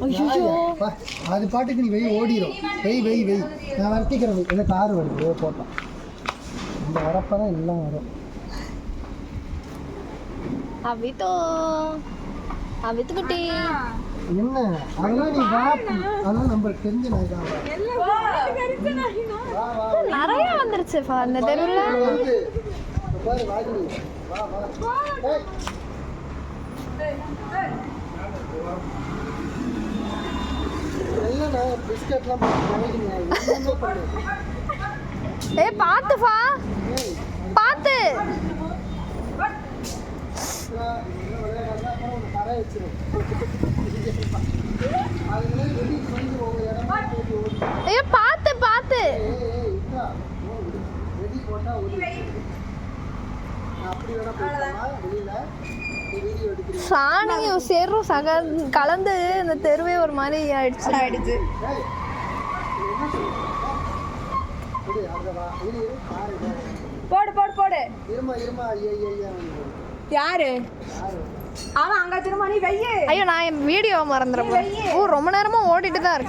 அது பாட்டுக்கு நீ வெய் ஓடிடும். வெய் நான் வரட்டிக்கிறேன். இதை கார் வருது போட்டோம். இந்த வரப்பதான் எல்லாம் வரும். குட்டி என்ன அதெல்லாம் நீ வா. அதெல்லாம் நம்ம தெரிஞ்ச நாய் தான். நிறைய வந்துருச்சு அந்த தெருவில். பாத்துப்பா பாத்து. பாத்து பாத்து சாணியும் சேரும் கலந்து இந்த தெருவே ஒரு மாதிரி ஆயிடுச்சு. போடு போடு போடு. யாரு அவன் அங்க திரும்ப நீ வெய்ய. ஐயோ நான் வீடியோ மறந்துடுறேன். ரொம்ப நேரமா ஓடிட்டு தான் இருக்கு.